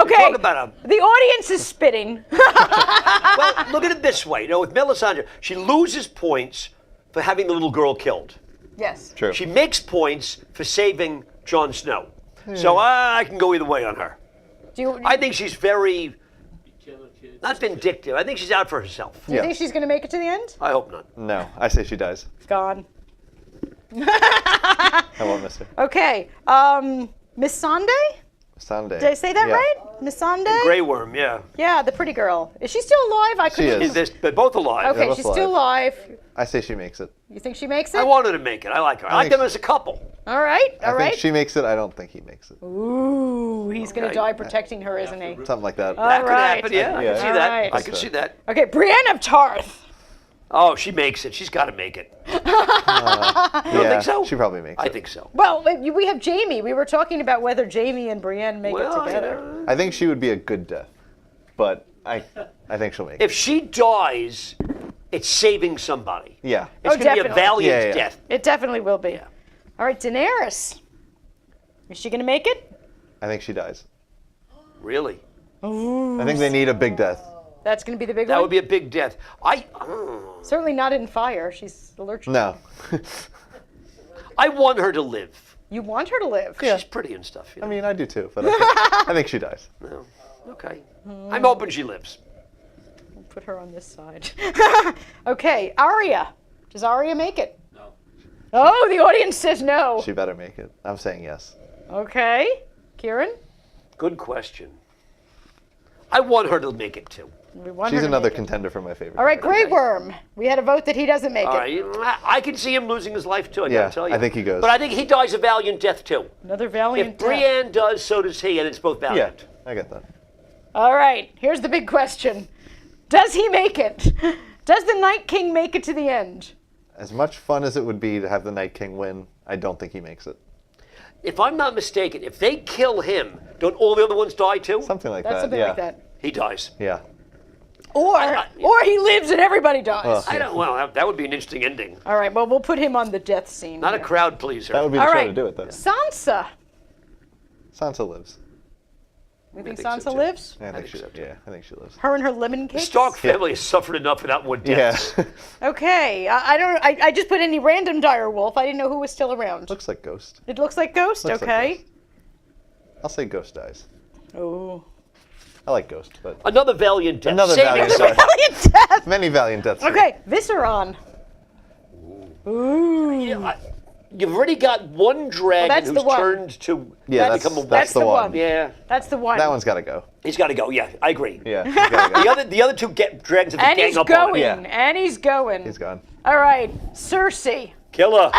Okay. talk about a The audience is spitting. well, look at it this way. You know, with Melisandre, she loses points for having the little girl killed. Yes. True. She makes points for saving Jon Snow. So I can go either way on her. Do you, I think she's very, not vindictive. I think she's out for herself. do you Yeah. think she's going to make it to the end? I hope not. No, I say she dies. Gone. I won't miss her. Okay. Miss Sunday? Sunday. Did I say that Yeah. right? Miss Sunday? Grey Worm, yeah. Yeah, the pretty girl. Is she still alive? I couldn't. is. They're both alive. Okay, both she's still alive. I say she makes it. You think she makes it? I want her to make it. I like her. I like think them as a couple. All right, I all right. think she makes it. I don't think he makes it. Ooh, he's gonna Okay. die protecting her, isn't he? Something like that. That could right. happen, yeah. I Yeah. can see All that. right. I can see that. Okay, Brienne of Tarth. Oh, she makes it. She's got to make it. You don't Yeah, think so? she probably makes I it. think so. Well, we have Jamie. We were talking about whether Jamie and Brienne make Well, it together. I think she would be a good death, but I think she'll make it. If she dies, it's saving somebody. Yeah. It's Oh, going to be a definitely. valiant Yeah, yeah. death. It definitely will be. All right, Daenerys. Is she gonna make it? I think she dies. Really? I think they need a big death. That's gonna be the big That one. would be a big death. Certainly not in fire. She's allergic. No. I want her to live. You want her to live. She's pretty and stuff. You I know? mean, I do too, but I think she dies. No. Okay. I'm hoping she lives. Put her on this side. Okay, Arya. Does Arya make it? No. Oh, the audience says no. She better make it. I'm saying yes. Okay, Kieran. Good question. I want her to make it too. We want She's her to another make it. contender for my favorite. All right, Grey Worm. We had a vote that he doesn't make All it. right. I can see him losing his life too. I Yeah, gotta tell you. I think he goes. But I think he dies a valiant death too. Another valiant If death. Brienne does, so does he, and it's both Yeah, valiant. I get that. All right, here's the big question. Does he make it? Does the Night King make it to the end? As much fun as it would be to have the Night King win, I don't think he makes it. If I'm not mistaken, if they kill him, don't all the other ones die too? Something like That's that. something yeah. like that. He dies. Yeah. Or he lives and everybody dies. Well, I don't. Well, that would be an interesting ending. All right, well, we'll put him on the death scene. Not a here. crowd pleaser. That would be the All show right, to do it, though. Sansa. Sansa lives. You think think so, Sansa too. lives? I think she lives. Her and her lemon The cakes? Stark family has suffered enough without more Yeah. deaths. Okay, I just put any random dire wolf. I didn't know who was still around. Looks like Ghost. It looks like Ghost? Looks like okay. Ghost. I'll say Ghost dies. Oh. I like Ghost, but Another valiant death. Another Saving valiant somebody. death. Valiant death! Many valiant deaths. Okay, Visceron. Ooh. You've already got one dragon that's who's the one. turned to Yeah, become a that's the one. Yeah, That's the one. That one's got to go. he's got to go. Yeah, I agree. Yeah, he's gotta go. The other two dragons have to And gang he's up on going. him. Yeah. And he's going. He's gone. All right, Cersei. Killer.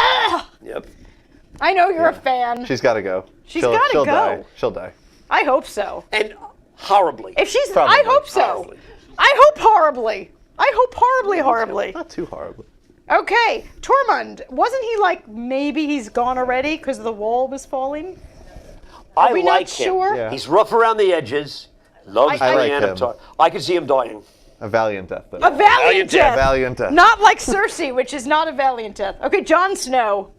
Yep. I know you're a fan. She's got to go. She's She'll- gotta she'll go. Die. She'll die. I hope so. And horribly. If she's, Probably. I hope so. Horribly. I hope horribly. I hope horribly. Not too horribly. Okay, Tormund. Wasn't he like maybe he's gone already because the wall was falling? I we like not him. sure? Yeah. He's rough around the edges. Loves I like Brienne of him. Tarth. I could see him dying. A valiant death, though. A valiant death. Valiant death. Not like Cersei, which is not a valiant death. Okay, Jon Snow.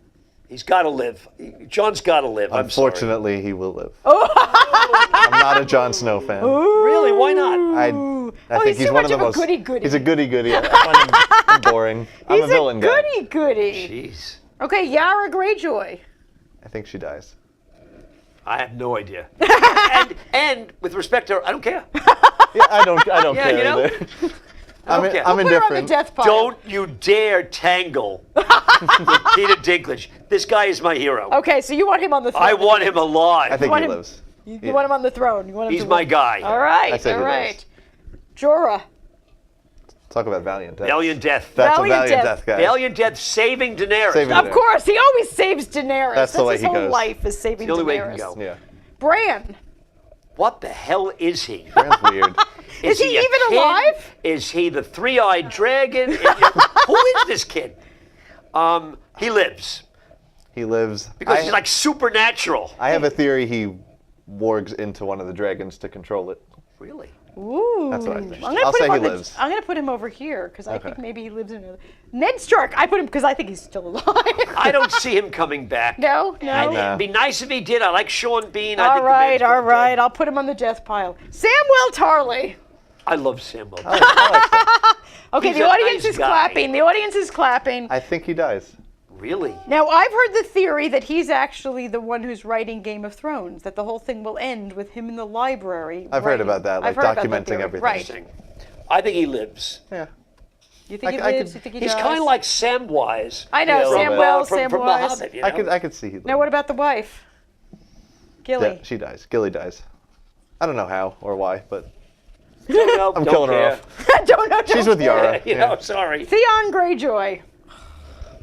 He's got to live. John's got to live. I'm sorry. Unfortunately, he will live. I'm not a Jon Snow fan. Really? Why not? I think he's he's too one much of the of a most. goody-goody. He's a goody-goody. I find him boring. I'm a villain guy. He's a goody-goody. Jeez. Okay, Yara Greyjoy. I think she dies. I have no idea. and with respect to her, I don't care. Yeah, I don't Yeah, care you know? either. I don't I'm care. Put her on the indifferent. death pile. Don't you dare tangle with Peter Dinklage. This guy is my hero. Okay, so you want him on the throne. I want him alive. I think want he him- lives. You want him on the throne. You want him He's to my win. guy. All right, I'd say all he right. Jorah. Talk about valiant death. Valiant death. That's Valiant a valiant death. death, guy. Valiant death saving Daenerys. Saving Of Daenerys. course, he always saves Daenerys. That's the way his he whole goes. life is saving the only way he Daenerys. can go. Yeah. Bran. What the hell is he? Brand's weird. Is he a even kid? alive? Is he the three-eyed dragon? Who is this kid? He lives He lives. because he's like supernatural. I have a theory he wargs into one of the dragons to control it. Really? Ooh. That's what I think. I'm gonna I'll put say him he on the- lives. I'm going to put him over here because I Okay. think maybe he lives in a... Ned Stark. I put him because I think he's still alive. I don't see him coming back. No? It'd be nice if he did. I like Sean Bean. I All think right, the man's all good. right. I'll put him on the death pile. Samwell Tarly. I love Samuel. Okay, He's the a audience nice is guy. clapping. The audience is clapping. I think he dies. Really? Now, I've heard the theory that he's actually the one who's writing Game of Thrones, that the whole thing will end with him in the library. I've heard writing. about that, like I've heard about that documenting theory. everything. Right. I think he lives. Yeah. You think he I lives? could- You think he He's does? kind of like Samwise. I know, you Samwell, from The Samwise. Hobbit, you know? I could see he lives. Now, what about the wife? Gilly. Yeah, she dies. Gilly dies. I don't know how or why, but No, I'm don't killing her care. off. don't know. She's with Yara. You Yeah. know, sorry. Theon Greyjoy.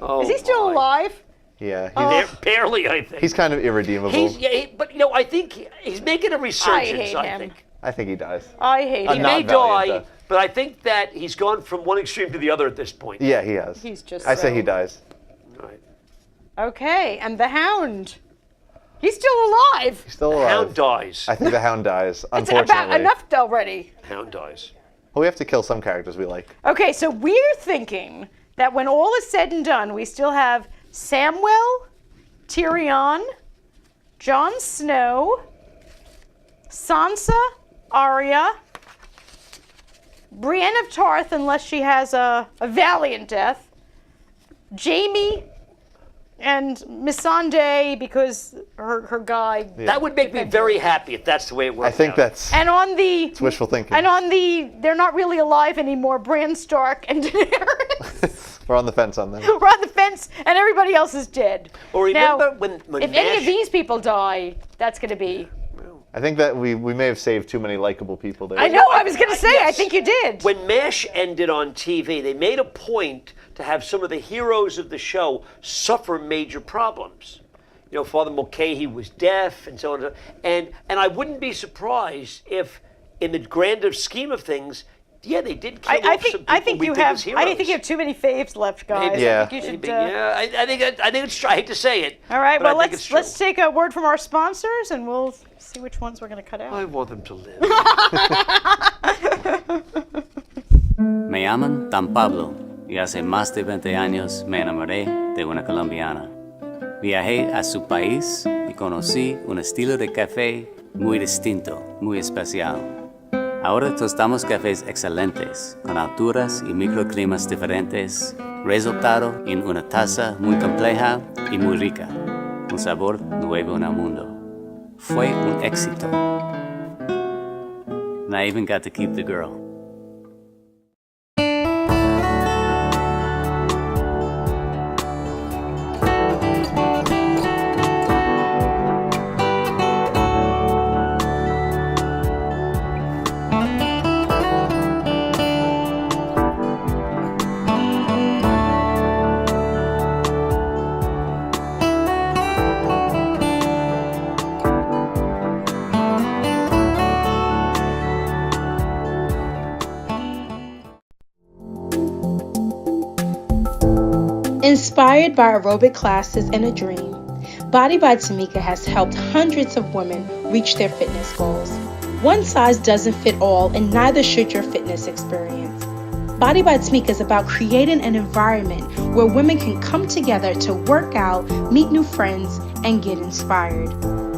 Oh, Is he still my. alive? Yeah. Barely, I think. He's kind of irredeemable. But you know, I think he's making a resurgence. hate I him. think I think he dies. I hate I'm him. not may valiant, die, though. but I think that he's gone from one extreme to the other at this point. Yeah, he has. He's just I say so- he dies. All right. Okay, and the Hound. He's still alive. He's still The alive. Hound dies. I think the Hound dies. It's Unfortunately. about enough already. Hound dies. Well, we have to kill some characters we like. Okay, so we're thinking that when all is said and done, we still have Samwell, Tyrion, Jon Snow, Sansa, Arya, Brienne of Tarth, unless she has a valiant death, Jaime, and Missandei because her guy. That would make me very happy if that's the way it works. I think that's And on the it's wishful thinking. and on the they're not really alive anymore. Bran Stark and Daenerys. We're on the fence on them. We're on the fence, and everybody else is dead. Well, remember now, when if any of MASH these people die, that's going to be. I think that we may have saved too many likable people there. I know. I was going to say. I Yes. think you did. When MASH ended on TV, they made a point to have some of the heroes of the show suffer major problems. You know, Father Mulcahy was deaf, and so on. And I wouldn't be surprised if, in the grander scheme of things, yeah, they did kill I off some think. people I think we you think have. as heroes. I think you have too many faves left, guys. Maybe. Yeah. I think you should. Maybe, yeah, I think it's true. I hate to say it. All right. but Well, I think it's let's true. take a word from our sponsors, and we'll see which ones we're going to cut out. I want them to live. Me llaman Dan Pablo y hace más de 20 años me enamoré de una colombiana. Viajé a su país y conocí un estilo de café muy distinto, muy especial. Ahora tostamos cafés excelentes, con alturas y microclimas diferentes, resultado en una taza muy compleja y muy rica. Un sabor nuevo en el mundo. Fue un éxito. And I even got to keep the girl. Inspired by aerobic classes and a dream, Body by Tamika has helped hundreds of women reach their fitness goals. One size doesn't fit all, and neither should your fitness experience. Body by Tamika is about creating an environment where women can come together to work out, meet new friends, and get inspired.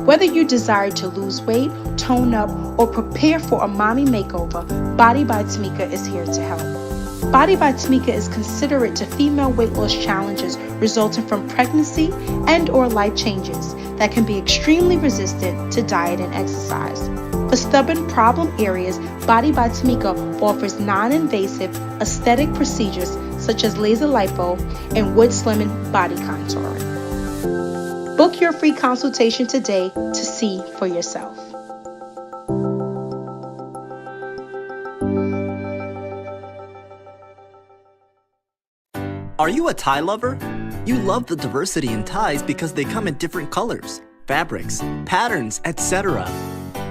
Whether you desire to lose weight, tone up, or prepare for a mommy makeover, Body by Tamika is here to help. Body by Tamika is considerate to female weight loss challenges resulting from pregnancy and or life changes that can be extremely resistant to diet and exercise. For stubborn problem areas, Body by Tamika offers non-invasive aesthetic procedures such as laser lipo and wood slimming body contouring. Book your free consultation today to see for yourself. Are you a tie lover? You love the diversity in ties because they come in different colors, fabrics, patterns, etc.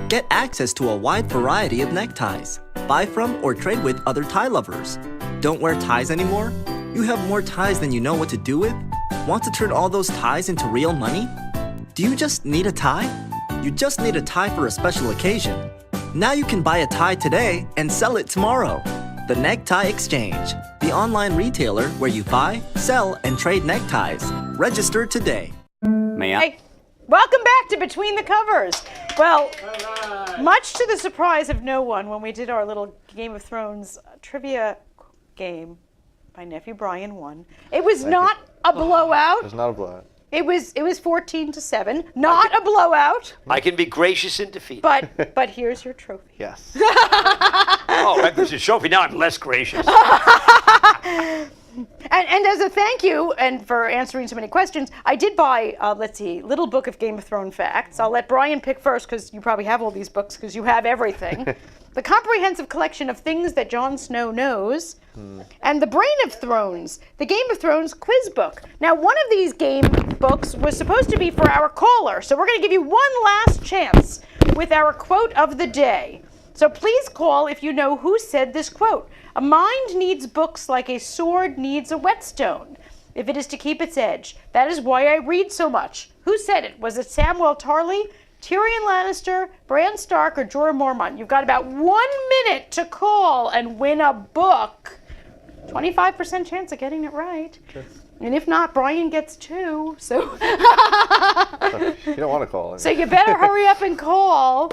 Get access to a wide variety of neckties. Buy from or trade with other tie lovers. Don't wear ties anymore? You have more ties than you know what to do with? Want to turn all those ties into real money? Do you just need a tie? You just need a tie for a special occasion. Now you can buy a tie today and sell it tomorrow. The Necktie Exchange, the online retailer where you buy, sell, and trade neckties. Register today. Hey, welcome back to Between the Covers. Well, much to the surprise of no one, when we did our little Game of Thrones trivia game, my nephew Brian won. It was not a blowout. It was not a blowout. It was 14-7, not a blowout. I can be gracious in defeat. But here's your trophy. Yes. Oh, that was a trophy. Now I'm less gracious. And as a thank you, and for answering so many questions, I did buy, Little Book of Game of Thrones Facts. I'll let Brian pick first, because you probably have all these books, because you have everything. The comprehensive collection of things that Jon Snow knows, and The Brain of Thrones, the Game of Thrones quiz book. Now, one of these game books was supposed to be for our caller, so we're going to give you one last chance with our quote of the day. So please call if you know who said this quote. A mind needs books like a sword needs a whetstone, if it is to keep its edge. That is why I read so much. Who said it? Was it Samwell Tarly, Tyrion Lannister, Bran Stark, or Jorah Mormont? You've got about 1 minute to call and win a book. 25% chance of getting it right. Sure. And if not, Brian gets 2. So You don't want to call. So you better hurry up and call.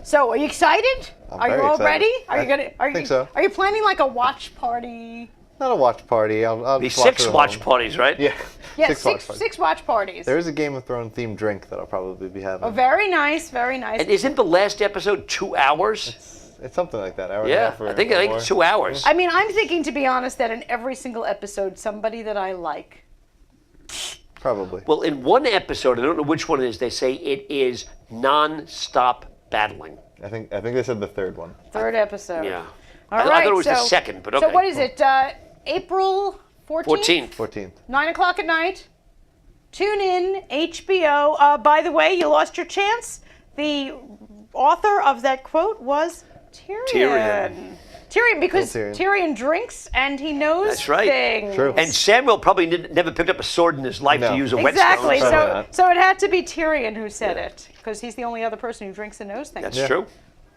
So are you excited? Are you very all excited. ready? I think so. Are you planning like a watch party? Not a watch party. I'll Be just watch 6 it at watch home. parties, right? Yeah. Yeah, watch parties. 6 watch parties. There is a Game of Thrones themed drink that I'll probably be having. Oh, very nice, very nice. And isn't the last episode 2 hours? It's something like that. Hour and a Yeah, half or I think more. it's 2 hours. I mean, I'm thinking, to be honest, that in every single episode, somebody that I like. Probably. Well, in one episode, I don't know which one it is, they say it is non-stop battling. I think they said the third one. Third episode. Yeah. All I right, thought it was the so- second, but okay. So what is it? April 14th? 14th. 9 o'clock at night. Tune in, HBO. By the way, you lost your chance. The author of that quote was Tyrion. Tyrion, because Tyrion drinks and he knows That's right. things. True. And Samuel probably never picked up a sword in his life to use a Exactly. whetstone. So it had to be Tyrion who said it, because he's the only other person who drinks and knows things. That's true.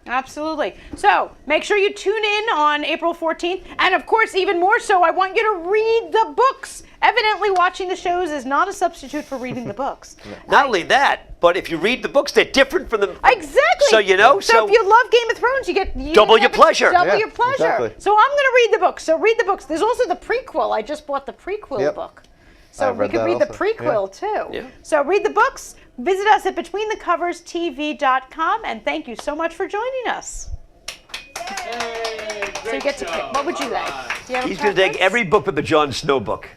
Absolutely. So make sure you tune in on April 14th. And of course, even more so, I want you to read the books. Evidently, watching the shows is not a substitute for reading the books. Not only that, but if you read the books, they're different from the... Exactly. So, you know, So if you love Game of Thrones, you get... Double your pleasure. Double your pleasure. Exactly. So I'm going to read the books. So read the books. There's also the prequel. I just bought the prequel book. So I've we read could that read the also. prequel too. Yeah. So read the books. Visit us at BetweenTheCoversTV.com, and thank you so much for joining us. So you get to pick. What would you like? Do you have a He's going to take preference? every book but the Jon Snow book.